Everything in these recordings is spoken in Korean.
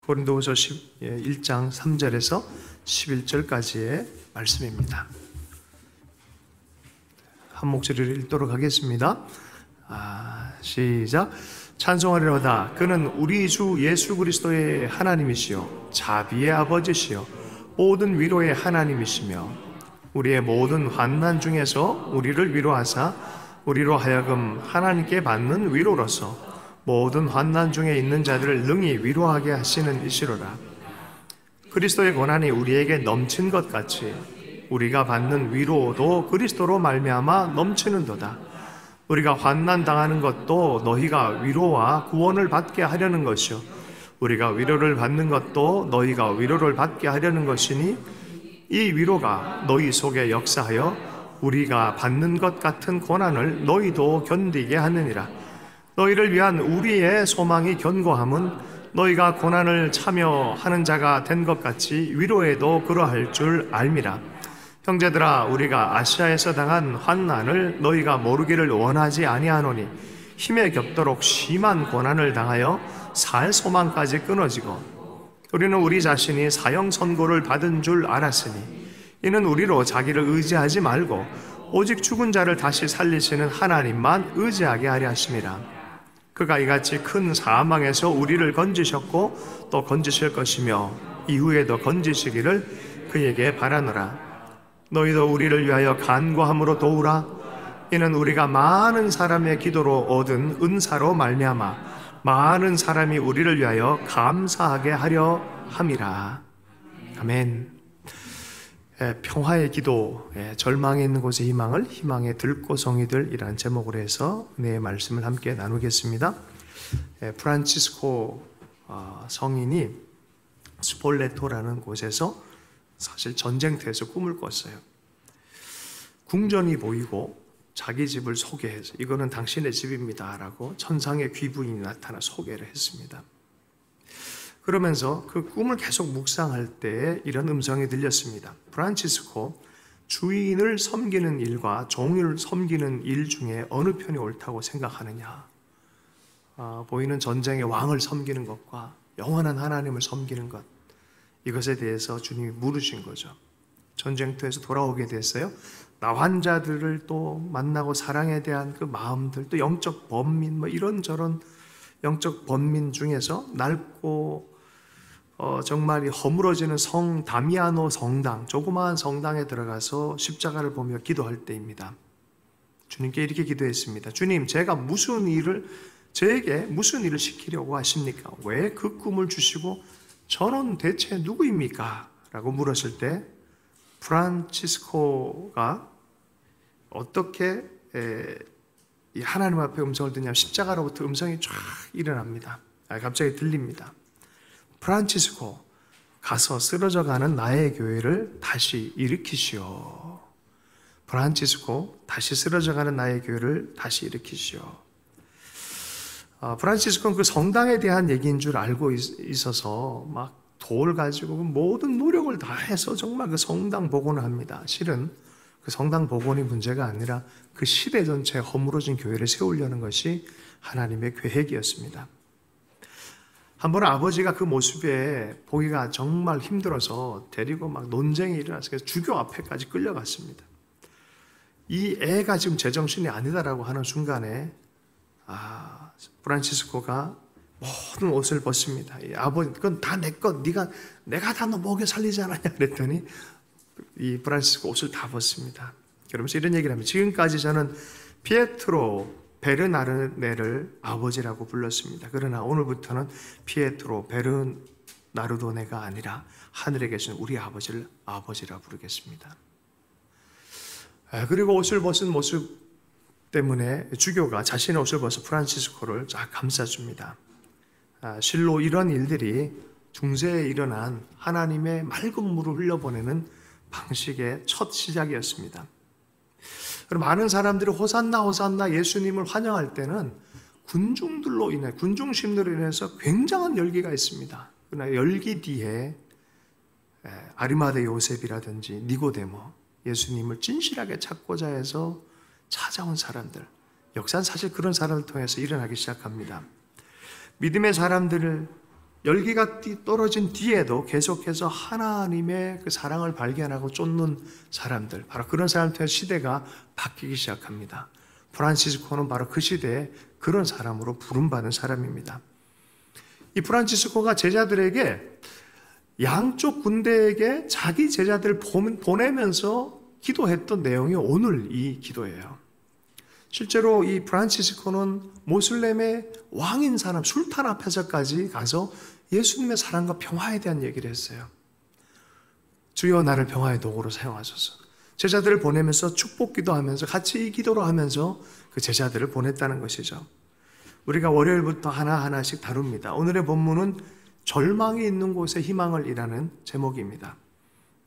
고린도후서 1장 3절에서 11절까지의 말씀입니다. 한 목소리를 읽도록 하겠습니다. 시작. 찬송하리로다. 그는 우리 주 예수 그리스도의 하나님이시요 자비의 아버지시요 모든 위로의 하나님이시며 우리의 모든 환난 중에서 우리를 위로하사 우리로 하여금 하나님께 받는 위로로서 모든 환난 중에 있는 자들을 능히 위로하게 하시는 이시로라. 그리스도의 고난이 우리에게 넘친 것 같이 우리가 받는 위로도 그리스도로 말미암아 넘치는도다. 우리가 환난 당하는 것도 너희가 위로와 구원을 받게 하려는 것이요 우리가 위로를 받는 것도 너희가 위로를 받게 하려는 것이니 이 위로가 너희 속에 역사하여 우리가 받는 것 같은 고난을 너희도 견디게 하느니라. 너희를 위한 우리의 소망이 견고함은 너희가 고난을 참여하는 자가 된 것 같이 위로에도 그러할 줄 알미라. 형제들아, 우리가 아시아에서 당한 환난을 너희가 모르기를 원하지 아니하노니 힘에 겹도록 심한 고난을 당하여 살 소망까지 끊어지고 우리는 우리 자신이 사형 선고를 받은 줄 알았으니 이는 우리로 자기를 의지하지 말고 오직 죽은 자를 다시 살리시는 하나님만 의지하게 하려 하심이라. 그가 이같이 큰 사망에서 우리를 건지셨고 또 건지실 것이며 이후에도 건지시기를 그에게 바라노라. 너희도 우리를 위하여 간구함으로 도우라. 이는 우리가 많은 사람의 기도로 얻은 은사로 말미암아 많은 사람이 우리를 위하여 감사하게 하려 함이라. 아멘. 평화의 기도, 절망에 있는 곳에 희망을, 희망의 들고성이들이라는 제목으로 해서 은혜의 말씀을 함께 나누겠습니다. 프란치스코 성인이 스폴레토라는 곳에서 사실 전쟁터에서 꿈을 꿨어요. 궁전이 보이고 자기 집을 소개해서 이거는 당신의 집입니다 라고 천상의 귀부인이 나타나 소개를 했습니다. 그러면서 그 꿈을 계속 묵상할 때에 이런 음성이 들렸습니다. 프란치스코, 주인을 섬기는 일과 종을 섬기는 일 중에 어느 편이 옳다고 생각하느냐? 보이는 전쟁의 왕을 섬기는 것과 영원한 하나님을 섬기는 것, 이것에 대해서 주님이 물으신 거죠. 전쟁터에서 돌아오게 됐어요. 나환자들을 또 만나고 사랑에 대한 그 마음들, 또 영적 번민, 이런저런 영적 번민 중에서 넓고 정말 허물어지는 성 다미아노 성당, 조그마한 성당에 들어가서 십자가를 보며 기도할 때입니다. 주님께 이렇게 기도했습니다. 주님, 제가 저에게 무슨 일을 시키려고 하십니까? 왜 그 꿈을 주시고 저는 대체 누구입니까? 라고 물었을 때 프란치스코가 어떻게 이 하나님 앞에 음성을 듣냐면 십자가로부터 음성이 쫙 일어납니다. 갑자기 들립니다. 프란치스코, 가서 쓰러져가는 나의 교회를 다시 일으키시오. 프란치스코, 다시 쓰러져가는 나의 교회를 다시 일으키시오. 프란치스코는 그 성당에 대한 얘기인 줄 알고 있어서 막 돌 가지고 모든 노력을 다해서 정말 그 성당 복원을 합니다. 실은 그 성당 복원이 문제가 아니라 그 시대 전체에 허물어진 교회를 세우려는 것이 하나님의 계획이었습니다. 한 번 아버지가 그 모습에 보기가 정말 힘들어서 데리고 막 논쟁이 일어나서 주교 앞에까지 끌려갔습니다. 이 애가 지금 제정신이 아니다라고 하는 순간에 프란치스코가 모든 옷을 벗습니다. 아버지, 그건 다 내 것. 내가 다 너 먹여 살리지 않았냐 그랬더니 이 프란치스코 옷을 다 벗습니다. 그러면서 이런 얘기를 합니다. 지금까지 저는 피에트로 베르나르네를 아버지라고 불렀습니다. 그러나 오늘부터는 피에트로 베르나르도네가 아니라 하늘에 계신 우리 아버지를 아버지라 부르겠습니다. 그리고 옷을 벗은 모습 때문에 주교가 자신의 옷을 벗어 프란치스코를 쫙 감싸줍니다. 실로 이런 일들이 중세에 일어난 하나님의 맑은 물을 흘려보내는 방식의 첫 시작이었습니다. 많은 사람들이 호산나 호산나 예수님을 환영할 때는 군중심으로 인해서 굉장한 열기가 있습니다. 그러나 열기 뒤에 아리마대 요셉이라든지 니고데모, 예수님을 진실하게 찾고자 해서 찾아온 사람들, 역사는 사실 그런 사람을 통해서 일어나기 시작합니다. 믿음의 사람들을 열기가 떨어진 뒤에도 계속해서 하나님의 그 사랑을 발견하고 쫓는 사람들, 바로 그런 사람한테 시대가 바뀌기 시작합니다. 프란치스코는 바로 그 시대에 그런 사람으로 부름받은 사람입니다. 이 프란치스코가 제자들에게 양쪽 군대에게 자기 제자들을 보내면서 기도했던 내용이 오늘 이 기도예요. 실제로 이 프란치스코는 모슬렘의 왕인 사람 술탄 앞에서까지 가서 예수님의 사랑과 평화에 대한 얘기를 했어요. 주여 나를 평화의 도구로 사용하소서. 제자들을 보내면서 축복 기도하면서 같이 이 기도를 하면서 그 제자들을 보냈다는 것이죠. 우리가 월요일부터 하나하나씩 다룹니다. 오늘의 본문은 절망이 있는 곳에 희망을 이라는 제목입니다.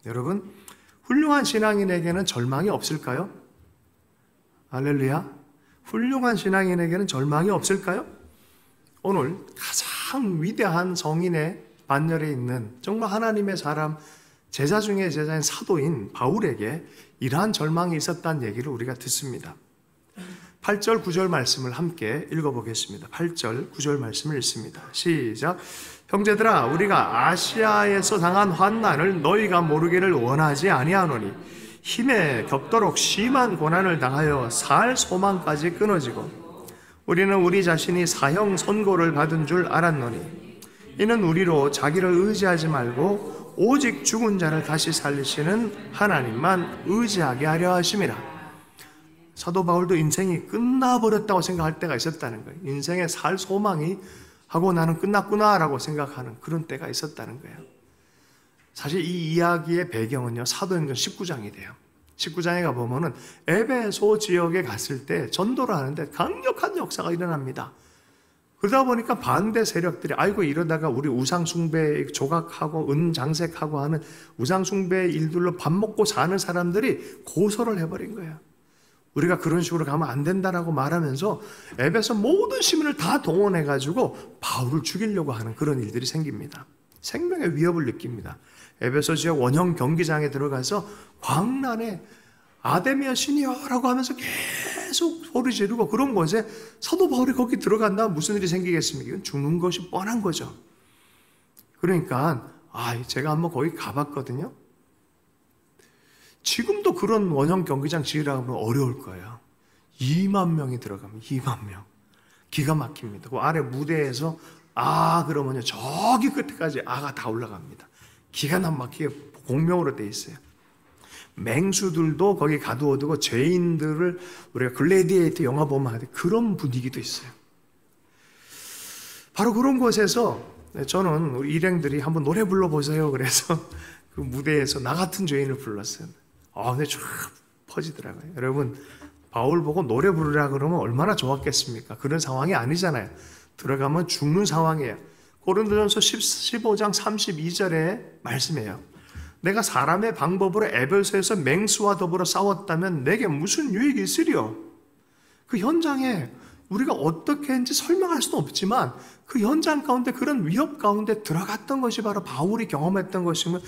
여러분, 훌륭한 신앙인에게는 절망이 없을까요? 할렐루야. 훌륭한 신앙인에게는 절망이 없을까요? 오늘 가장 위대한 성인의 반열에 있는 정말 하나님의 사람, 제자 중에 제자인 사도인 바울에게 이러한 절망이 있었다는 얘기를 우리가 듣습니다. 8절, 9절 말씀을 함께 읽어보겠습니다. 8절, 9절 말씀을 읽습니다. 시작. 형제들아, 우리가 아시아에서 당한 환난을 너희가 모르기를 원하지 아니하노니 힘에 겹도록 심한 고난을 당하여 살 소망까지 끊어지고 우리는 우리 자신이 사형 선고를 받은 줄 알았노니 이는 우리로 자기를 의지하지 말고 오직 죽은 자를 다시 살리시는 하나님만 의지하게 하려 하심이라. 사도 바울도 인생이 끝나버렸다고 생각할 때가 있었다는 거예요. 인생에 살 소망이 하고 나는 끝났구나라고 생각하는 그런 때가 있었다는 거예요. 사실 이 이야기의 배경은요, 사도행전 19장이 돼요. 19장에 가보면은 에베소 지역에 갔을 때 전도를 하는데 강력한 역사가 일어납니다. 그러다 보니까 반대 세력들이 아이고 이러다가 우리 우상숭배 조각하고 은장색하고 하는 우상숭배 일들로 밥 먹고 사는 사람들이 고소를 해버린 거예요. 우리가 그런 식으로 가면 안 된다라고 말하면서 에베소 모든 시민을 다 동원해가지고 바울을 죽이려고 하는 그런 일들이 생깁니다. 생명의 위협을 느낍니다. 에베소 지역 원형 경기장에 들어가서 광란에 아데미아 신이여라고 하면서 계속 소리 지르고 그런 곳에 사도 바울이 거기 들어간다면 무슨 일이 생기겠습니까? 이건 죽는 것이 뻔한 거죠. 그러니까 제가 한번 거기 가봤거든요. 지금도 그런 원형 경기장 지으라고 하면 어려울 거예요. 2만 명이 들어가면 2만 명. 기가 막힙니다. 그 아래 무대에서 그러면요 저기 끝에까지 가 다 올라갑니다. 기가 막히게 공명으로 돼 있어요. 맹수들도 거기 가두어두고 죄인들을 우리가 글래디에이터 영화 보면 하는데 그런 분위기도 있어요. 바로 그런 곳에서 저는 우리 일행들이 한번 노래 불러보세요. 그래서 그 무대에서 나 같은 죄인을 불렀어요. 근데 쫙 퍼지더라고요. 여러분, 바울 보고 노래 부르라 그러면 얼마나 좋았겠습니까? 그런 상황이 아니잖아요. 들어가면 죽는 상황이에요. 고린도전서 15장 32절에 말씀해요. 내가 사람의 방법으로 에베소에서 맹수와 더불어 싸웠다면 내게 무슨 유익이 있으리요? 그 현장에 우리가 어떻게 했는지 설명할 수는 없지만 그 현장 가운데 그런 위협 가운데 들어갔던 것이 바로 바울이 경험했던 것임을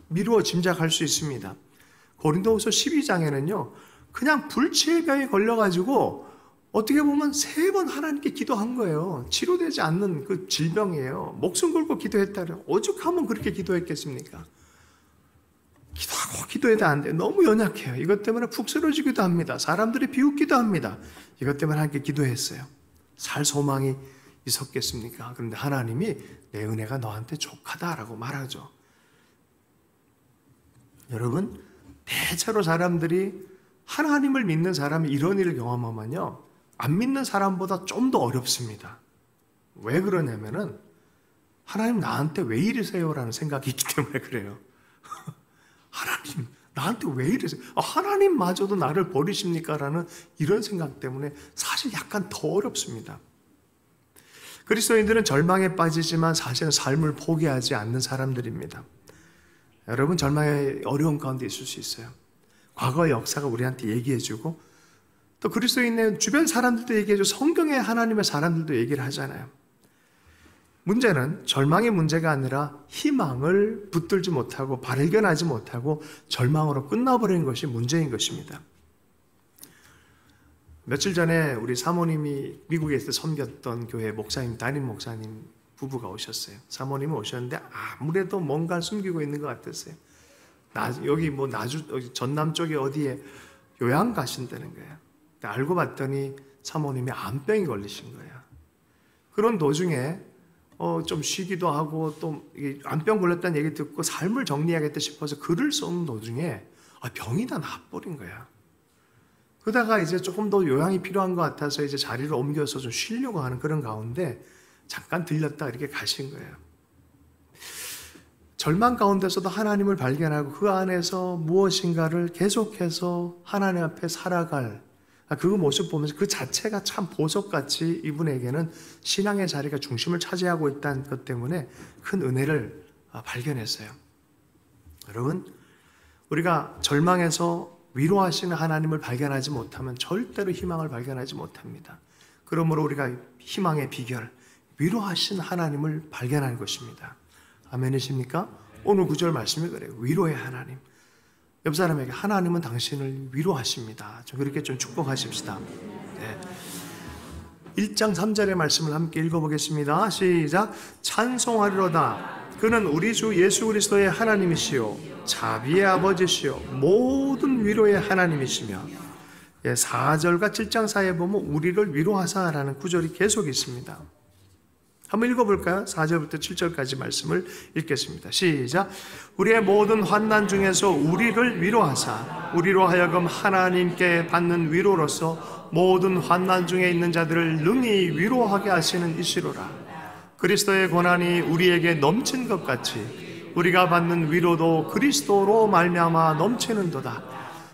미루어 짐작할 수 있습니다. 고린도후서 12장에는요 그냥 불치의 병에 걸려가지고 어떻게 보면 3번 하나님께 기도한 거예요. 치료되지 않는 그 질병이에요. 목숨 걸고 기도했다래요. 오죽하면 그렇게 기도했겠습니까? 기도하고 기도해도 안 돼요. 너무 연약해요. 이것 때문에 푹 쓰러지기도 합니다. 사람들이 비웃기도 합니다. 이것 때문에 하나님께 기도했어요. 살 소망이 있었겠습니까? 그런데 하나님이 내 은혜가 너한테 족하다라고 말하죠. 여러분, 대체로 사람들이 하나님을 믿는 사람이 이런 일을 경험하면요 안 믿는 사람보다 좀 더 어렵습니다. 왜 그러냐면은 하나님 나한테 왜 이러세요? 라는 생각이 있기 때문에 그래요. 하나님 나한테 왜 이러세요? 하나님마저도 나를 버리십니까? 라는 이런 생각 때문에 사실 약간 더 어렵습니다. 그리스도인들은 절망에 빠지지만 사실은 삶을 포기하지 않는 사람들입니다. 여러분, 절망의 어려운 가운데 있을 수 있어요. 과거의 역사가 우리한테 얘기해주고 또 그리스도인의 주변 사람들도 얘기해주고 성경의 하나님의 사람들도 얘기를 하잖아요. 문제는 절망의 문제가 아니라 희망을 붙들지 못하고 발견하지 못하고 절망으로 끝나버리는 것이 문제인 것입니다. 며칠 전에 우리 사모님이 미국에서 섬겼던 교회 목사님, 담임 목사님 부부가 오셨어요. 사모님이 오셨는데 아무래도 뭔가 숨기고 있는 것 같았어요. 여기 전남 쪽에 어디에 요양 가신다는 거예요. 알고 봤더니 사모님이 암병이 걸리신 거예요. 그런 도중에 좀 쉬기도 하고 또 암병 걸렸다는 얘기 듣고 삶을 정리하겠다 싶어서 글을 써는 도중에 병이 다 나버린 거야. 그러다가 이제 조금 더 요양이 필요한 것 같아서 이제 자리를 옮겨서 좀 쉬려고 하는 그런 가운데 잠깐 들렸다 이렇게 가신 거예요. 절망 가운데서도 하나님을 발견하고 그 안에서 무엇인가를 계속해서 하나님 앞에 살아갈 그 모습 보면서 그 자체가 참 보석같이 이분에게는 신앙의 자리가 중심을 차지하고 있다는 것 때문에 큰 은혜를 발견했어요. 여러분, 우리가 절망에서 위로하시는 하나님을 발견하지 못하면 절대로 희망을 발견하지 못합니다. 그러므로 우리가 희망의 비결, 위로하신 하나님을 발견하는 것입니다. 아멘이십니까? 오늘 구절 말씀이 그래요. 위로의 하나님. 옆 사람에게 하나님은 당신을 위로하십니다. 좀 그렇게 좀 축복하십시다. 네. 1장 3절의 말씀을 함께 읽어보겠습니다. 시작. 찬송하리로다. 그는 우리 주 예수 그리스도의 하나님이시요 자비의 아버지시요 모든 위로의 하나님이시며 4절과 7장 사이에 보면 우리를 위로하사라는 구절이 계속 있습니다. 한번 읽어볼까요? 4절부터 7절까지 말씀을 읽겠습니다. 시작. 우리의 모든 환난 중에서 우리를 위로하사 우리로 하여금 하나님께 받는 위로로서 모든 환난 중에 있는 자들을 능히 위로하게 하시는 이시로라. 그리스도의 고난이 우리에게 넘친 것 같이 우리가 받는 위로도 그리스도로 말미암아 넘치는도다.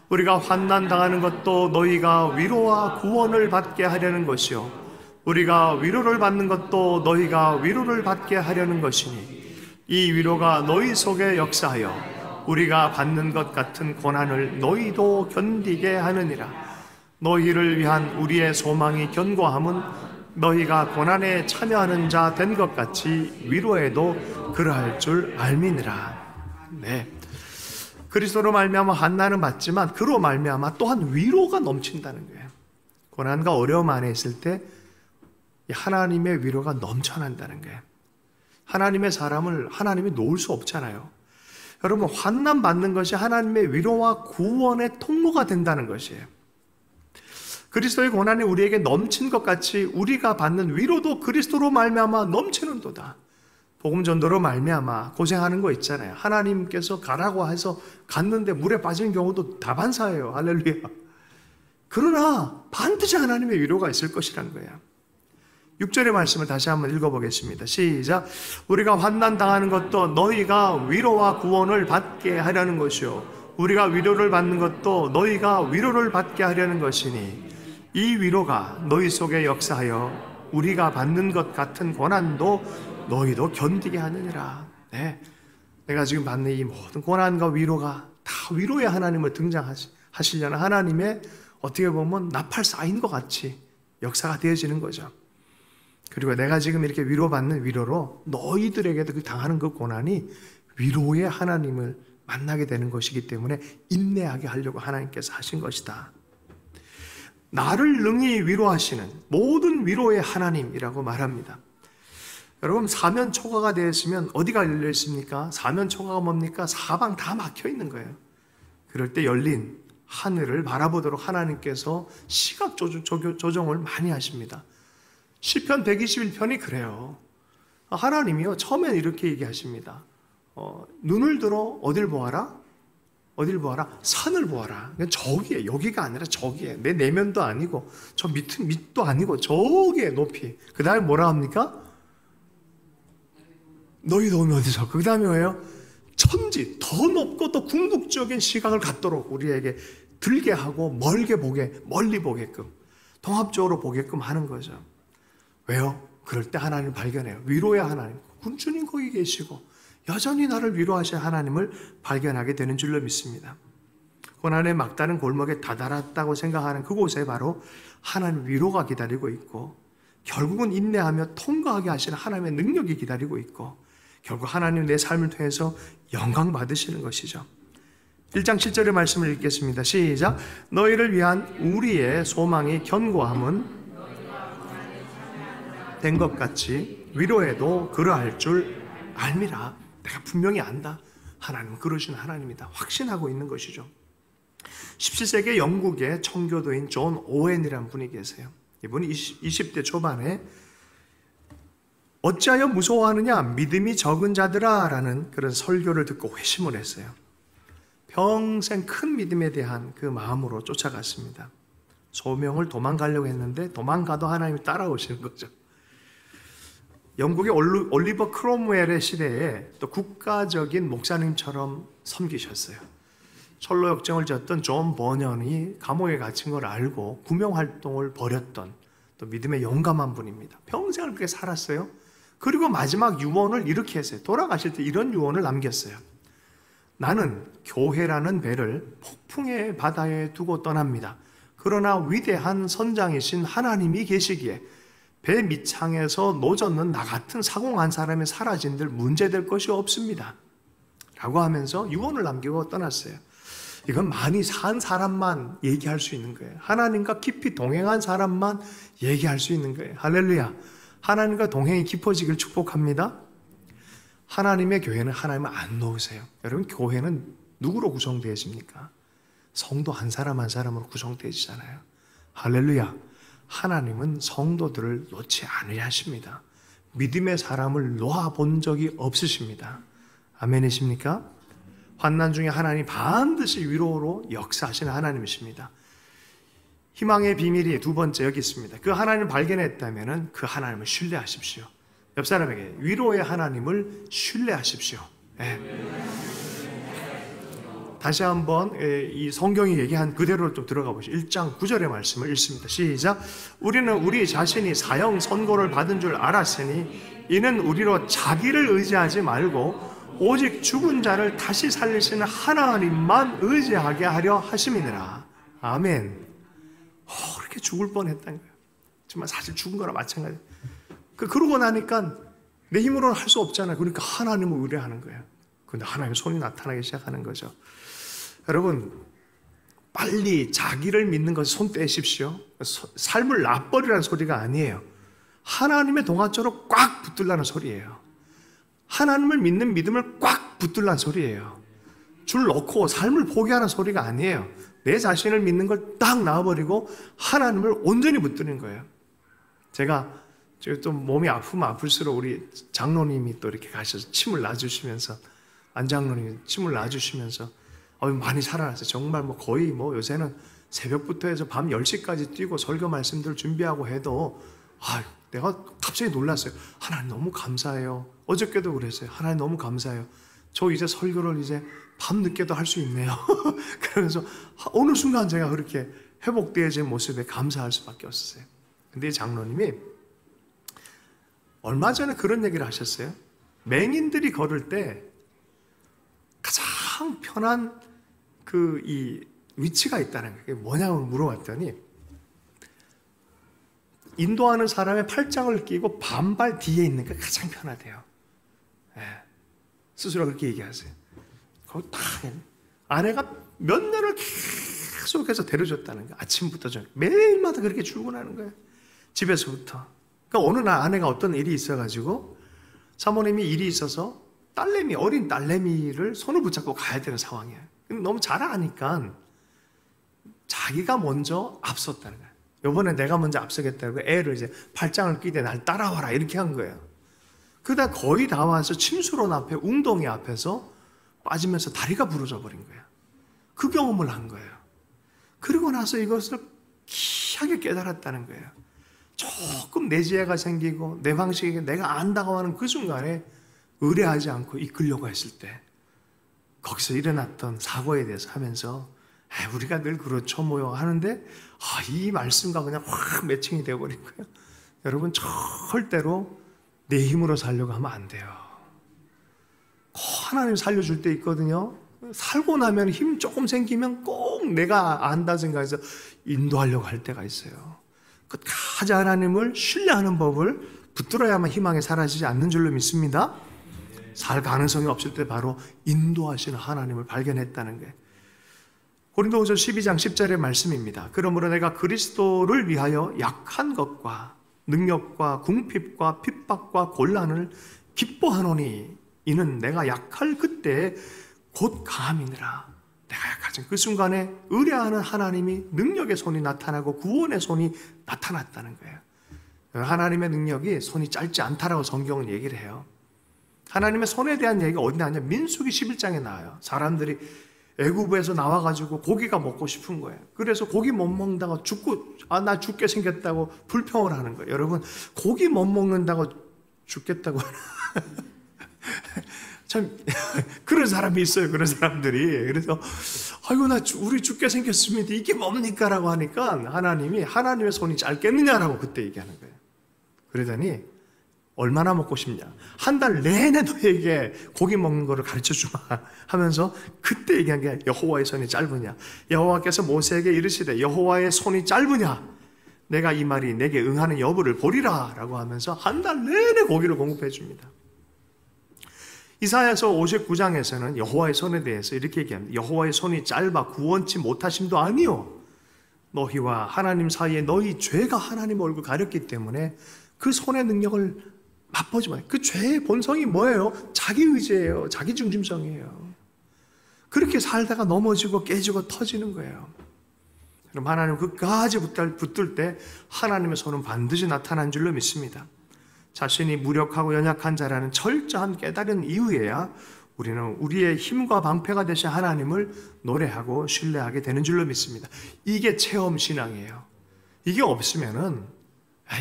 우리가 환난 당하는 것도 너희가 위로와 구원을 받게 하려는 것이요 우리가 위로를 받는 것도 너희가 위로를 받게 하려는 것이니 이 위로가 너희 속에 역사하여 우리가 받는 것 같은 고난을 너희도 견디게 하느니라. 너희를 위한 우리의 소망이 견고함은 너희가 고난에 참여하는 자 된 것 같이 위로에도 그러할 줄 알미니라. 네, 그리스도로 말미암아 환난은 받지만 그로 말미암아 또한 위로가 넘친다는 거예요. 고난과 어려움 안에 있을 때 하나님의 위로가 넘쳐난다는 거예요. 하나님의 사람을 하나님이 놓을 수 없잖아요. 여러분, 환난 받는 것이 하나님의 위로와 구원의 통로가 된다는 것이에요. 그리스도의 고난이 우리에게 넘친 것 같이 우리가 받는 위로도 그리스도로 말미암아 넘치는도다. 복음 전도로 말미암아 고생하는 거 있잖아요. 하나님께서 가라고 해서 갔는데 물에 빠진 경우도 다반사예요. 할렐루야. 그러나 반드시 하나님의 위로가 있을 것이라는 거예요. 6절의 말씀을 다시 한번 읽어보겠습니다. 시작. 우리가 환난 당하는 것도 너희가 위로와 구원을 받게 하려는 것이요 우리가 위로를 받는 것도 너희가 위로를 받게 하려는 것이니 이 위로가 너희 속에 역사하여 우리가 받는 것 같은 고난도 너희도 견디게 하느니라. 네, 내가 지금 받는 이 모든 고난과 위로가 다 위로의 하나님을 등장하시려는 하나님의 어떻게 보면 나팔 쌓인 것 같이 역사가 되어지는 거죠. 그리고 내가 지금 이렇게 위로받는 위로로 너희들에게도 그 당하는 그 고난이 위로의 하나님을 만나게 되는 것이기 때문에 인내하게 하려고 하나님께서 하신 것이다. 나를 능히 위로하시는 모든 위로의 하나님이라고 말합니다. 여러분, 사면초가가 되었으면 어디가 열려 있습니까? 사면초가가 뭡니까? 사방 다 막혀 있는 거예요. 그럴 때 열린 하늘을 바라보도록 하나님께서 시각 조정을 많이 하십니다. 시편 121편이 그래요. 하나님이요, 처음엔 이렇게 얘기하십니다. 눈을 들어 어딜 보아라? 어딜 보아라? 산을 보아라. 저기에, 여기가 아니라 저기에. 내 내면도 아니고 저 밑도 아니고 저기에 높이. 그 다음에 뭐라 합니까? 너희 도움이 어디서? 그 다음에 뭐예요? 천지, 더 높고 더 궁극적인 시각을 갖도록 우리에게 들게 하고 멀리 보게끔, 통합적으로 보게끔 하는 거죠. 왜요? 그럴 때 하나님을 발견해요. 위로의 하나님, 군주님 거기 계시고 여전히 나를 위로하실 하나님을 발견하게 되는 줄로 믿습니다. 고난의 막다른 골목에 다다랐다고 생각하는 그곳에 바로 하나님 위로가 기다리고 있고 결국은 인내하며 통과하게 하시는 하나님의 능력이 기다리고 있고 결국 하나님 내 삶을 통해서 영광 받으시는 것이죠. 1장 7절의 말씀을 읽겠습니다. 시작. 너희를 위한 우리의 소망이 견고함은 된 것 같이 위로해도 그러할 줄 알미라. 내가 분명히 안다. 하나님은 그러신 하나님이다. 확신하고 있는 것이죠. 17세기 영국의 청교도인 존 오웬이라는 분이 계세요. 이분이 20대 초반에 어찌하여 무서워하느냐 믿음이 적은 자들아 라는 그런 설교를 듣고 회심을 했어요. 평생 큰 믿음에 대한 그 마음으로 쫓아갔습니다. 소명을 도망가려고 했는데 도망가도 하나님이 따라오시는 거죠. 영국의 올리버 크롬웰의 시대에 또 국가적인 목사님처럼 섬기셨어요. 철로 역정을 졌던 존 버년이 감옥에 갇힌 걸 알고 구명활동을 벌였던 또 믿음의 용감한 분입니다. 평생을 그렇게 살았어요. 그리고 마지막 유언을 이렇게 했어요. 돌아가실 때 이런 유언을 남겼어요. 나는 교회라는 배를 폭풍의 바다에 두고 떠납니다. 그러나 위대한 선장이신 하나님이 계시기에 배 밑창에서 노젓는 나 같은 사공한 사람이 사라진들 문제될 것이 없습니다. 라고 하면서 유언을 남기고 떠났어요. 이건 많이 산 사람만 얘기할 수 있는 거예요. 하나님과 깊이 동행한 사람만 얘기할 수 있는 거예요. 할렐루야. 하나님과 동행이 깊어지길 축복합니다. 하나님의 교회는 하나님을 안 놓으세요. 여러분, 교회는 누구로 구성되어집니까? 성도 한 사람 한 사람으로 구성되어지잖아요. 할렐루야. 하나님은 성도들을 놓지 않으십니다. 믿음의 사람을 놓아본 적이 없으십니다. 아멘이십니까? 환난 중에 하나님 반드시 위로로 역사하시는 하나님이십니다. 희망의 비밀이 두 번째 여기 있습니다. 그 하나님을 발견했다면 그 하나님을 신뢰하십시오. 옆 사람에게 위로의 하나님을 신뢰하십시오. 네. 다시 한번 이 성경이 얘기한 그대로 좀 들어가 보시죠. 1장 9절의 말씀을 읽습니다. 시작. 우리는 우리 자신이 사형 선고를 받은 줄 알았으니 이는 우리로 자기를 의지하지 말고 오직 죽은 자를 다시 살리시는 하나님만 의지하게 하려 하심이니라. 아멘. 그렇게 죽을 뻔했다는 거예요. 정말 사실 죽은 거랑 마찬가지예요. 그러고 나니까 내 힘으로는 할 수 없잖아요. 그러니까 하나님을 의뢰하는 거예요. 그런데 하나님의 손이 나타나기 시작하는 거죠. 여러분, 빨리 자기를 믿는 것에 손 떼십시오. 삶을 놔버리라는 소리가 아니에요. 하나님의 동화처럼 꽉 붙들라는 소리예요. 하나님을 믿는 믿음을 꽉 붙들라는 소리예요. 줄 놓고 삶을 포기하는 소리가 아니에요. 내 자신을 믿는 걸 딱 놔버리고 하나님을 온전히 붙드는 거예요. 제가 또 몸이 아프면 아플수록 우리 장로님이 또 이렇게 가셔서 침을 놔주시면서, 안장로님이 침을 놔주시면서 많이 살아났어요. 정말 거의 요새는 새벽부터 해서 밤 10시까지 뛰고 설교 말씀들 준비하고 해도 내가 갑자기 놀랐어요. 하나님 너무 감사해요. 어저께도 그랬어요. 하나님 너무 감사해요. 저 이제 설교를 이제 밤늦게도 할 수 있네요. 그러면서 어느 순간 제가 그렇게 회복되어진 모습에 감사할 수밖에 없었어요. 근데 이 장로님이 얼마 전에 그런 얘기를 하셨어요. 맹인들이 걸을 때 가장 편한 이 위치가 있다는 거예요. 그게 뭐냐고 물어봤더니 인도하는 사람의 팔짱을 끼고 반발 뒤에 있는 게 가장 편하대요. 네. 스스로 그렇게 얘기하세요. 거기 딱 아내가 몇 년을 계속해서 데려줬다는 거예요. 아침부터 저녁 매일마다 그렇게 출근하는 거예요. 집에서부터. 그러니까 어느 날 아내가 어떤 일이 있어가지고 사모님이 일이 있어서 어린 딸내미를 손을 붙잡고 가야 되는 상황이에요. 근데 너무 잘 아니까 자기가 먼저 앞섰다는 거예요. 이번에 내가 먼저 앞서겠다고 애를 이제 팔짱을 끼대 날 따라와라 이렇게 한 거예요. 그러다 거의 다 와서 침수론 앞에 웅덩이 앞에서 빠지면서 다리가 부러져 버린 거예요. 그 경험을 한 거예요. 그리고 나서 이것을 기하게 깨달았다는 거예요. 조금 내 지혜가 생기고 내 방식이 내가 안다고 하는 그 순간에 의뢰하지 않고 이끌려고 했을 때 거기서 일어났던 사고에 대해서 하면서 우리가 늘 그렇죠 뭐요 하는데 이 말씀과 그냥 확 매칭이 되어버린 거예요. 여러분, 절대로 내 힘으로 살려고 하면 안 돼요. 하나님 살려줄 때 있거든요. 살고 나면 힘 조금 생기면 꼭 내가 안다 생각해서 인도하려고 할 때가 있어요. 끝까지 하나님을 신뢰하는 법을 붙들어야만 희망이 사라지지 않는 줄로 믿습니다. 살 가능성이 없을 때 바로 인도하시는 하나님을 발견했다는 게 고린도후서 12장 10절의 말씀입니다. 그러므로 내가 그리스도를 위하여 약한 것과 능력과 궁핍과 핍박과 곤란을 기뻐하노니 이는 내가 약할 그때 곧 강함이니라. 내가 약하진 그 순간에 의뢰하는 하나님이 능력의 손이 나타나고 구원의 손이 나타났다는 거예요. 하나님의 능력이 손이 짧지 않다라고 성경은 얘기를 해요. 하나님의 손에 대한 얘기가 어디 나오냐? 민수기 11장에 나와요. 사람들이 애굽에서 나와가지고 고기가 먹고 싶은 거예요. 그래서 고기 못 먹다가 나 죽게 생겼다고 불평을 하는 거예요. 여러분, 고기 못 먹는다고 죽겠다고 참 그런 사람이 있어요. 그런 사람들이. 그래서 아이고 우리 죽게 생겼습니다. 이게 뭡니까? 라고 하니까 하나님이 하나님의 손이 짧겠느냐라고 그때 얘기하는 거예요. 그러더니 얼마나 먹고 싶냐? 한 달 내내 너에게 고기 먹는 거를 가르쳐주마 하면서 그때 얘기한 게 여호와의 손이 짧으냐? 여호와께서 모세에게 이르시되 여호와의 손이 짧으냐? 내가 이 말이 내게 응하는 여부를 보리라 라고 하면서 한 달 내내 고기를 공급해 줍니다. 이사야서 59장에서는 여호와의 손에 대해서 이렇게 얘기합니다. 여호와의 손이 짧아 구원치 못하심도 아니요 너희와 하나님 사이에 너희 죄가 하나님 얼굴 가렸기 때문에 그 손의 능력을 맛보지 마요. 그 죄의 본성이 뭐예요? 자기 의지예요. 자기 중심성이에요. 그렇게 살다가 넘어지고 깨지고 터지는 거예요. 그럼 하나님 끝까지 붙들 때 하나님의 손은 반드시 나타난 줄로 믿습니다. 자신이 무력하고 연약한 자라는 철저한 깨달은 이후에야 우리는 우리의 힘과 방패가 되신 하나님을 노래하고 신뢰하게 되는 줄로 믿습니다. 이게 체험 신앙이에요. 이게 없으면은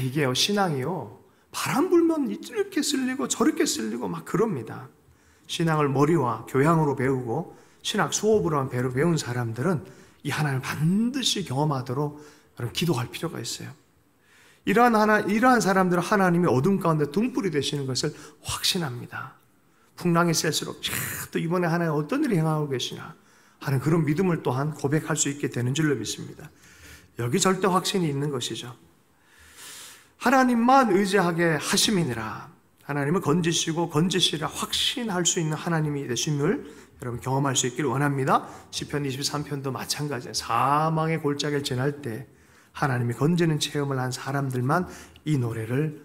이게 신앙이요. 바람 불면 이렇게 쓸리고 저렇게 쓸리고 막 그럽니다. 신앙을 머리와 교양으로 배우고 신학 수업으로만 배운 사람들은 이 하나님을 반드시 경험하도록 기도할 필요가 있어요. 이러한 사람들은 하나님이 어둠 가운데 등불이 되시는 것을 확신합니다. 풍랑이 셀수록 또 이번에 하나님 어떤 일이 행하고 계시나 하는 그런 믿음을 또한 고백할 수 있게 되는 줄로 믿습니다. 여기 절대 확신이 있는 것이죠. 하나님만 의지하게 하심이니라. 하나님을 건지시라 확신할 수 있는 하나님이 되심을 여러분 경험할 수 있기를 원합니다. 시편 23편도 마찬가지예요. 사망의 골짜기를 지날 때 하나님이 건지는 체험을 한 사람들만 이 노래를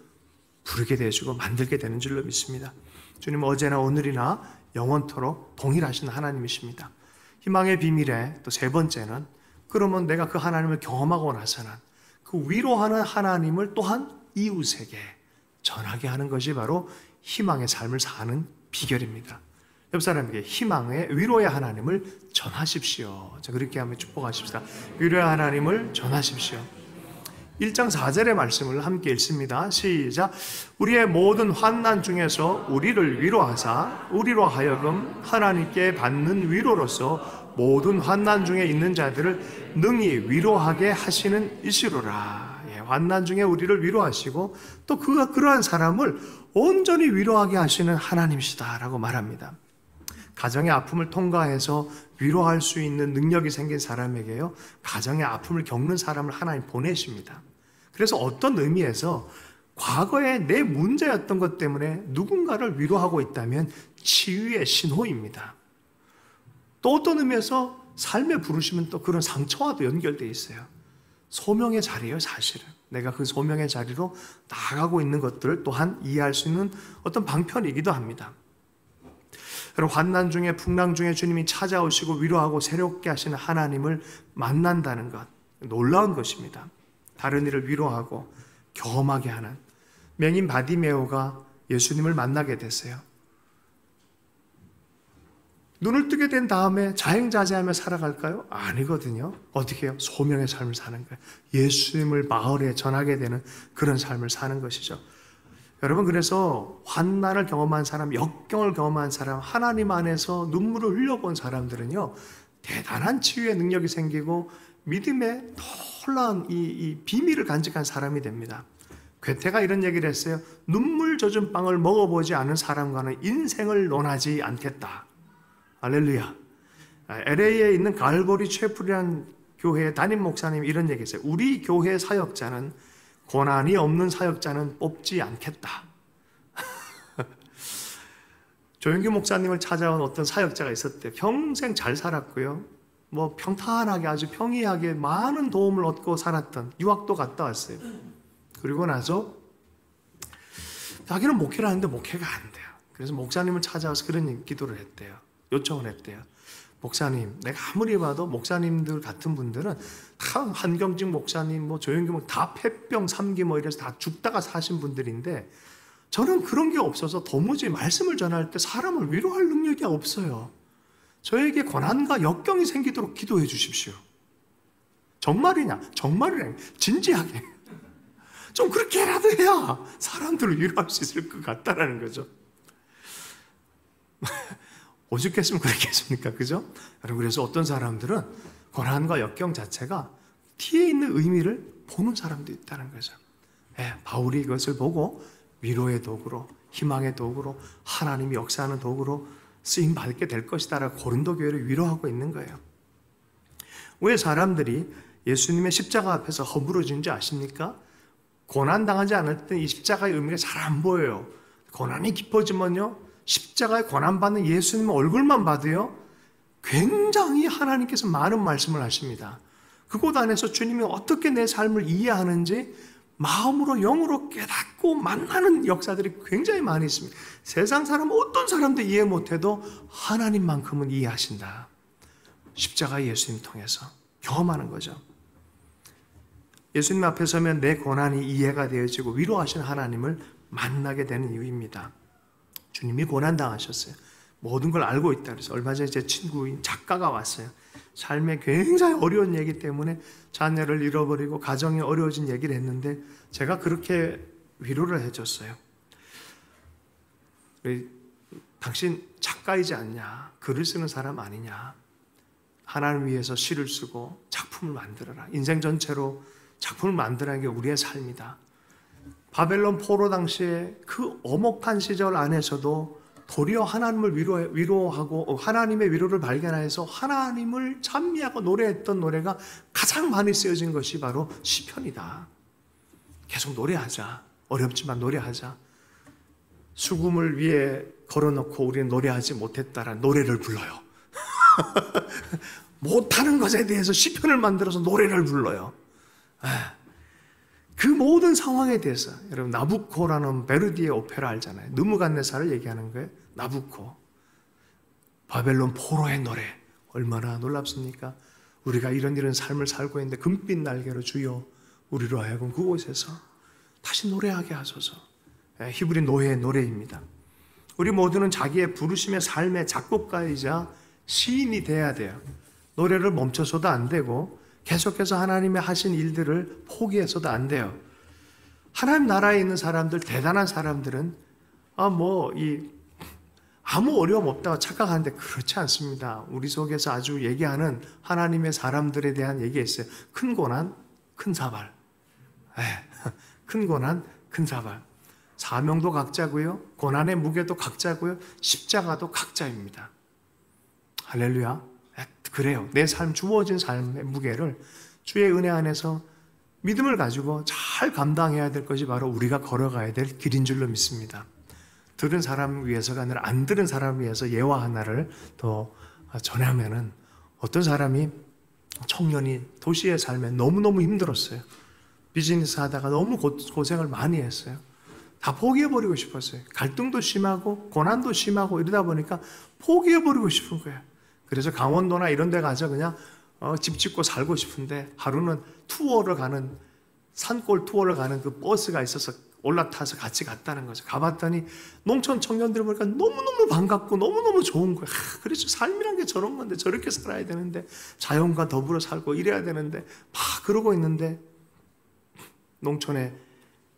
부르게 되시고 만들게 되는 줄로 믿습니다. 주님은 어제나 오늘이나 영원토록 동일하신 하나님이십니다. 희망의 비밀에 또 세 번째는 그러면 내가 그 하나님을 경험하고 나서는 그 위로하는 하나님을 또한 이웃에게 전하게 하는 것이 바로 희망의 삶을 사는 비결입니다. 옆 사람에게 희망의 위로의 하나님을 전하십시오. 자, 그렇게 하면 축복하십시다. 위로의 하나님을 전하십시오. 1장 4절의 말씀을 함께 읽습니다. 시작. 우리의 모든 환난 중에서 우리를 위로하사 우리로 하여금 하나님께 받는 위로로서 모든 환난 중에 있는 자들을 능히 위로하게 하시는 이시로라. 환난 중에 우리를 위로하시고 또 그러한 사람을 온전히 위로하게 하시는 하나님이시다라고 말합니다. 가정의 아픔을 통과해서 위로할 수 있는 능력이 생긴 사람에게요, 가정의 아픔을 겪는 사람을 하나님 보내십니다. 그래서 어떤 의미에서 과거에 내 문제였던 것 때문에 누군가를 위로하고 있다면 치유의 신호입니다. 또 어떤 의미에서 삶의 부르심은 또 그런 상처와도 연결되어 있어요. 소명의 자리예요, 사실은. 내가 그 소명의 자리로 나아가고 있는 것들을 또한 이해할 수 있는 어떤 방편이기도 합니다. 여러분, 환난 중에 풍랑 중에 주님이 찾아오시고 위로하고 새롭게 하시는 하나님을 만난다는 것, 놀라운 것입니다. 다른 이를 위로하고 경험하게 하는 맹인 바디메오가 예수님을 만나게 됐어요. 눈을 뜨게 된 다음에 자행자재하며 살아갈까요? 아니거든요. 어떻게 해요? 소명의 삶을 사는 거예요. 예수님을 마을에 전하게 되는 그런 삶을 사는 것이죠. 여러분, 그래서 환난을 경험한 사람, 역경을 경험한 사람, 하나님 안에서 눈물을 흘려본 사람들은요, 대단한 치유의 능력이 생기고 믿음의 놀라운 이 비밀을 간직한 사람이 됩니다. 괴테가 이런 얘기를 했어요. 눈물 젖은 빵을 먹어보지 않은 사람과는 인생을 논하지 않겠다. 할렐루야. LA에 있는 갈보리 채플이라는 교회의 담임 목사님이 이런 얘기했어요. 우리 교회 사역자는 고난이 없는 사역자는 뽑지 않겠다. 조영규 목사님을 찾아온 어떤 사역자가 있었대요. 평생 잘 살았고요. 뭐 평탄하게 아주 평이하게 많은 도움을 얻고 살았던, 유학도 갔다 왔어요. 그리고 나서 자기는 목회를 하는데 목회가 안 돼요. 그래서 목사님을 찾아와서 그런 기도를 했대요. 요청을 했대요. 목사님, 내가 아무리 봐도 목사님들 같은 분들은 다 한경직 목사님, 조영기 목사님 다 폐병, 3기 이래서 다 죽다가 사신 분들인데 저는 그런 게 없어서 도무지 말씀을 전할 때 사람을 위로할 능력이 없어요. 저에게 고난과 역경이 생기도록 기도해 주십시오. 정말이냐? 정말이냐? 진지하게. 좀 그렇게라도 해야 사람들을 위로할 수 있을 것 같다라는 거죠. 오죽했으면 그랬겠습니까? 그죠? 여러분, 그래서 어떤 사람들은 고난과 역경 자체가 뒤에 있는 의미를 보는 사람도 있다는 거죠. 바울이 이것을 보고 위로의 도구로, 희망의 도구로, 하나님이 역사하는 도구로 쓰임 받게 될 것이다라고 고린도 교회를 위로하고 있는 거예요. 왜 사람들이 예수님의 십자가 앞에서 허물어지는지 아십니까? 고난당하지 않을 때 이 십자가의 의미가 잘 안 보여요. 고난이 깊어지면요, 십자가에 고난받는 예수님의 얼굴만 봐도요, 굉장히 하나님께서 많은 말씀을 하십니다. 그곳 안에서 주님이 어떻게 내 삶을 이해하는지 마음으로 영으로 깨닫고 만나는 역사들이 굉장히 많이 있습니다. 세상 사람 어떤 사람도 이해 못해도 하나님만큼은 이해하신다. 십자가의 예수님 통해서 경험하는 거죠. 예수님 앞에 서면 내 고난이 이해가 되어지고 위로하신 하나님을 만나게 되는 이유입니다. 주님이 고난당하셨어요. 모든 걸 알고 있다 그래서 얼마 전에 제 친구인 작가가 왔어요. 삶에 굉장히 어려운 얘기 때문에 자녀를 잃어버리고 가정이 어려워진 얘기를 했는데 제가 그렇게 위로를 해줬어요. 당신 작가이지 않냐? 글을 쓰는 사람 아니냐? 하나님 위해서 시를 쓰고 작품을 만들어라. 인생 전체로 작품을 만들어라는 게 우리의 삶이다. 바벨론 포로 당시에 그 엄혹한 시절 안에서도 도리어 하나님을 위로하고 하나님의 위로를 발견해서 하나님을 찬미하고 노래했던 노래가 가장 많이 쓰여진 것이 바로 시편이다. 계속 노래하자. 어렵지만 노래하자. 수금을 위에 걸어놓고 우리는 노래하지 못했다라는 노래를 불러요. 못하는 것에 대해서 시편을 만들어서 노래를 불러요. 그 모든 상황에 대해서 여러분 나부코라는 베르디의 오페라 알잖아요. 느부갓네살을 얘기하는 거예요. 나부코. 바벨론 포로의 노래 얼마나 놀랍습니까? 우리가 이런 삶을 살고 있는데 금빛 날개로 주여 우리로 하여금 그곳에서 다시 노래하게 하소서. 히브리 노예의 노래입니다. 우리 모두는 자기의 부르심의 삶의 작곡가이자 시인이 돼야 돼요. 노래를 멈춰서도 안 되고 계속해서 하나님의 하신 일들을 포기해서도 안 돼요. 하나님 나라에 있는 사람들, 대단한 사람들은 아무 어려움 없다고 착각하는데 그렇지 않습니다. 우리 속에서 아주 얘기하는 하나님의 사람들에 대한 얘기가 있어요. 큰 고난, 큰 사발. 큰 고난, 큰 사발. 사명도 각자고요. 고난의 무게도 각자고요. 십자가도 각자입니다. 할렐루야. 그래요. 내 삶, 주어진 삶의 무게를 주의 은혜 안에서 믿음을 가지고 잘 감당해야 될 것이 바로 우리가 걸어가야 될 길인 줄로 믿습니다. 들은 사람 위해서가 아니라 안 들은 사람 위해서 예화 하나를 더 전하면은 어떤 사람이 청년이 도시의 삶에 너무너무 힘들었어요. 비즈니스 하다가 너무 고생을 많이 했어요. 다 포기해버리고 싶었어요. 갈등도 심하고 고난도 심하고 이러다 보니까 포기해버리고 싶은 거예요. 그래서 강원도나 이런 데 가서 그냥 집 짓고 살고 싶은데 하루는 산골 투어를 가는 그 버스가 있어서 올라타서 같이 갔다는 거죠. 가봤더니 농촌 청년들 보니까 너무너무 반갑고 너무너무 좋은 거예요. 그래서 삶이란 게 저런 건데 저렇게 살아야 되는데 자연과 더불어 살고 이래야 되는데 막 그러고 있는데 농촌에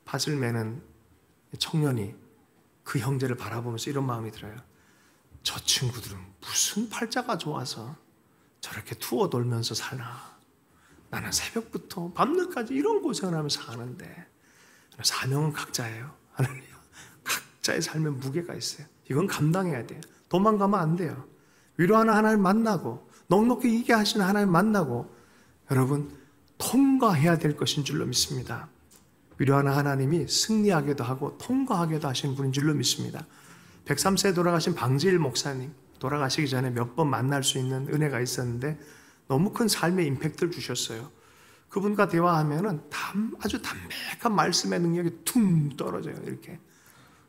밭을 매는 청년이 그 형제를 바라보면서 이런 마음이 들어요. 저 친구들은 무슨 팔자가 좋아서 저렇게 투어 돌면서 사나. 나는 새벽부터 밤늦까지 이런 고생을 하면서 사는데 사명은 각자예요. 할렐루야. 각자의 삶에 무게가 있어요. 이건 감당해야 돼요. 도망가면 안 돼요. 위로하는 하나님 만나고 넉넉히 이게 하시는 하나님 만나고 여러분 통과해야 될 것인 줄로 믿습니다. 위로하는 하나님이 승리하게도 하고 통과하게도 하시는 분인 줄로 믿습니다. 103세에 돌아가신 방지일 목사님 돌아가시기 전에 몇 번 만날 수 있는 은혜가 있었는데 너무 큰 삶의 임팩트를 주셨어요. 그분과 대화하면은 아주 담백한 말씀의 능력이 퉁 떨어져요. 이렇게.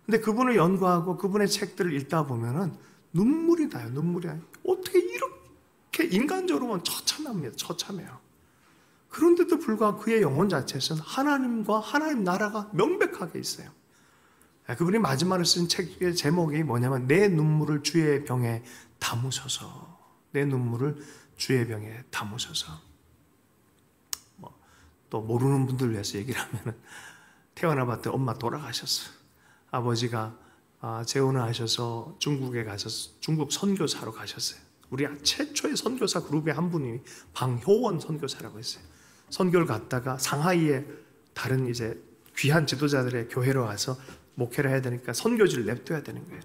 근데 그분을 연구하고 그분의 책들을 읽다 보면은 눈물이 나요. 눈물이 나요. 어떻게 이렇게 인간적으로 보면 처참합니다. 처참해요. 그런데도 불구하고 그의 영혼 자체에서는 하나님과 하나님 나라가 명백하게 있어요. 그분이 마지막으로 쓴 책의 제목이 뭐냐면 내 눈물을 주의 병에 담으소서. 내 눈물을 주의 병에 담으소서. 또 모르는 분들 위해서 얘기를 하면은 태어나봤더니 엄마 돌아가셨어요. 아버지가 재혼을 하셔서 중국에 가셔서 중국 선교사로 가셨어요. 우리 최초의 선교사 그룹의 한 분이 방효원 선교사라고 했어요. 선교를 갔다가 상하이에 다른 이제 귀한 지도자들의 교회로 와서 목회를 해야 되니까 선교지를 냅둬야 되는 거예요.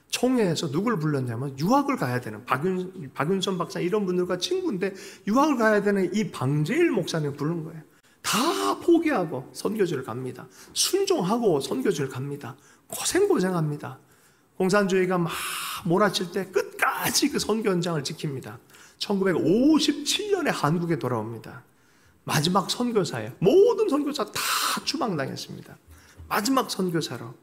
총회에서 누굴 불렀냐면 유학을 가야 되는 박윤선 박사 이런 분들과 친구인데 유학을 가야 되는 이 방재일 목사님 부른 거예요. 다 포기하고 선교지를 갑니다. 순종하고 선교지를 갑니다. 고생합니다. 공산주의가 막 몰아칠 때 끝까지 그 선교 현장을 지킵니다. 1957년에 한국에 돌아옵니다. 마지막 선교사예요. 모든 선교사 다 추방당했습니다. 마지막 선교사로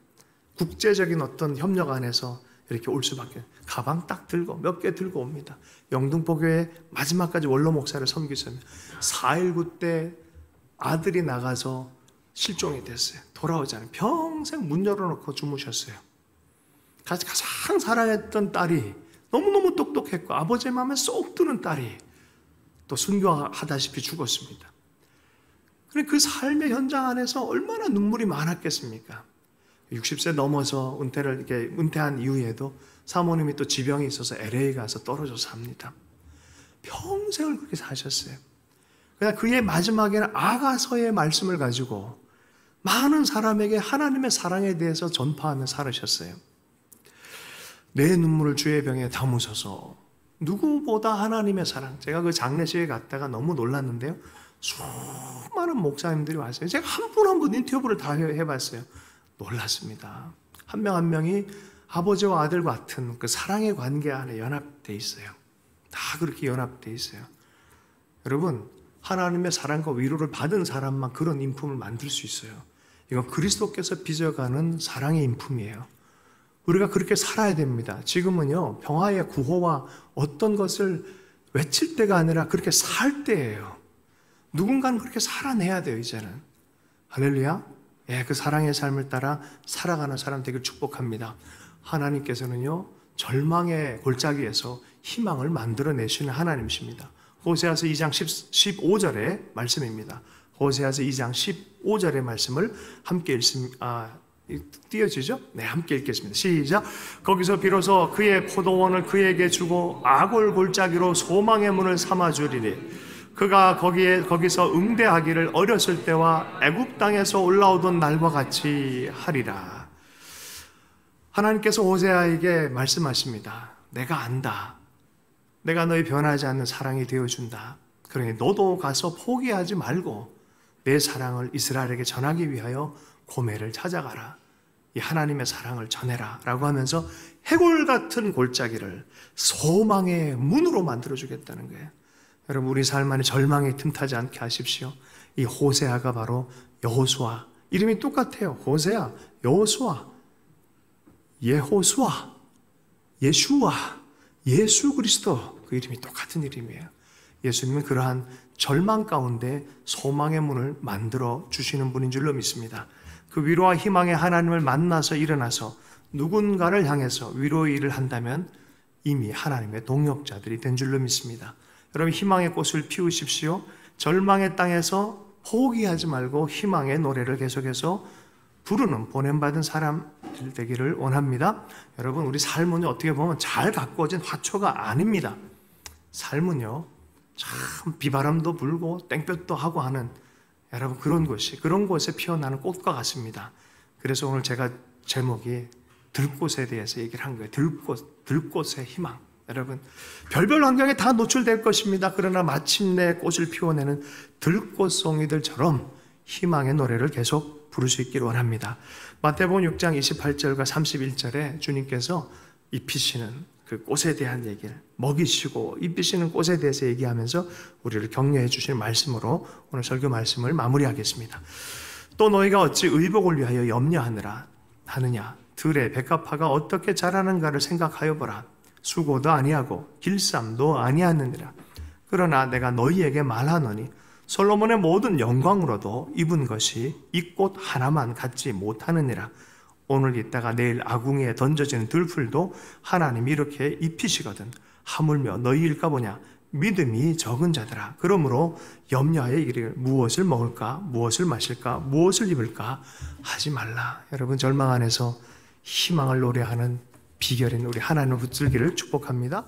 국제적인 어떤 협력 안에서 이렇게 올 수밖에. 가방 딱 들고 몇 개 들고 옵니다. 영등포교회 마지막까지 원로 목사를 섬기셨습니다. 4.19 때 아들이 나가서 실종이 됐어요. 돌아오지 않아요. 평생 문 열어놓고 주무셨어요. 가장 사랑했던 딸이 너무너무 똑똑했고 아버지의 마음에 쏙 드는 딸이 또 순교하다시피 죽었습니다. 그 삶의 현장 안에서 얼마나 눈물이 많았겠습니까? 60세 넘어서 은퇴한 이후에도 사모님이 또 지병이 있어서 LA 가서 떨어져 삽니다. 평생을 그렇게 사셨어요. 그냥 그의 마지막에는 아가서의 말씀을 가지고 많은 사람에게 하나님의 사랑에 대해서 전파하며 살으셨어요. 내 눈물을 주의 병에 담으소서. 누구보다 하나님의 사랑. 제가 그 장례식에 갔다가 너무 놀랐는데요. 수많은 목사님들이 왔어요. 제가 한 분 한 분 인터뷰를 다 해봤어요. 놀랐습니다. 한 명 한 명이 아버지와 아들 같은 그 사랑의 관계 안에 연합되어 있어요. 다 그렇게 연합되어 있어요. 여러분, 하나님의 사랑과 위로를 받은 사람만 그런 인품을 만들 수 있어요. 이건 그리스도께서 빚어가는 사랑의 인품이에요. 우리가 그렇게 살아야 됩니다. 지금은요, 평화의 구호와 어떤 것을 외칠 때가 아니라 그렇게 살 때예요. 누군가는 그렇게 살아내야 돼요, 이제는. 할렐루야. 그 사랑의 삶을 따라 살아가는 사람 되길 축복합니다. 하나님께서는요, 절망의 골짜기에서 희망을 만들어내시는 하나님이십니다. 호세아서 2장 15절의 말씀입니다. 호세아서 2장 15절의 말씀을 함께 읽습니다. 띄어지죠? 네, 함께 읽겠습니다. 시작. 거기서 비로소 그의 포도원을 그에게 주고 아골 골짜기로 소망의 문을 삼아주리니 그가 거기서 응대하기를 어렸을 때와 애굽 땅에서 올라오던 날과 같이 하리라. 하나님께서 호세아에게 말씀하십니다. 내가 안다. 내가 너희 변하지 않는 사랑이 되어준다. 그러니 너도 가서 포기하지 말고 내 사랑을 이스라엘에게 전하기 위하여 고멜을 찾아가라. 이 하나님의 사랑을 전해라. 라고 하면서 해골 같은 골짜기를 소망의 문으로 만들어주겠다는 거예요. 여러분, 우리 삶 안에 절망이 틈타지 않게 하십시오. 이 호세아가 바로 여호수아. 이름이 똑같아요. 호세아, 여호수아, 예호수아, 예슈아, 예수 그리스도. 그 이름이 똑같은 이름이에요. 예수님은 그러한 절망 가운데 소망의 문을 만들어 주시는 분인 줄로 믿습니다. 그 위로와 희망의 하나님을 만나서 일어나서 누군가를 향해서 위로의 일을 한다면 이미 하나님의 동역자들이 된 줄로 믿습니다. 여러분, 희망의 꽃을 피우십시오. 절망의 땅에서 포기하지 말고 희망의 노래를 계속해서 부르는 보냄받은 사람들 되기를 원합니다. 여러분, 우리 삶은 어떻게 보면 잘 가꾸어진 화초가 아닙니다. 삶은요, 참 비바람도 불고 땡볕도 하고 하는 여러분 그런 곳에 피어나는 꽃과 같습니다. 그래서 오늘 제가 제목이 들꽃에 대해서 얘기를 한 거예요. 들꽃의 희망. 여러분, 별별 환경에 다 노출될 것입니다. 그러나 마침내 꽃을 피워내는 들꽃송이들처럼 희망의 노래를 계속 부를 수 있기를 원합니다. 마태복음 6장 28절과 31절에 주님께서 입히시는 그 꽃에 대한 얘기를, 먹이시고 입히시는 꽃에 대해서 얘기하면서 우리를 격려해 주실 말씀으로 오늘 설교 말씀을 마무리하겠습니다. 또 너희가 어찌 의복을 위하여 하느냐? 들의 백합화가 어떻게 자라는가를 생각하여 보라. 수고도 아니하고 길쌈도 아니하느니라. 그러나 내가 너희에게 말하노니 솔로몬의 모든 영광으로도 입은 것이 이 꽃 하나만 갖지 못하느니라. 오늘 있다가 내일 아궁이에 던져지는 들풀도 하나님이 이렇게 입히시거든. 하물며 너희일까 보냐? 믿음이 적은 자들아. 그러므로 염려하여 이르기를 무엇을 먹을까? 무엇을 마실까? 무엇을 입을까? 하지 말라. 여러분, 절망 안에서 희망을 노래하는 비결인 우리 하나님을 붙들기를 축복합니다.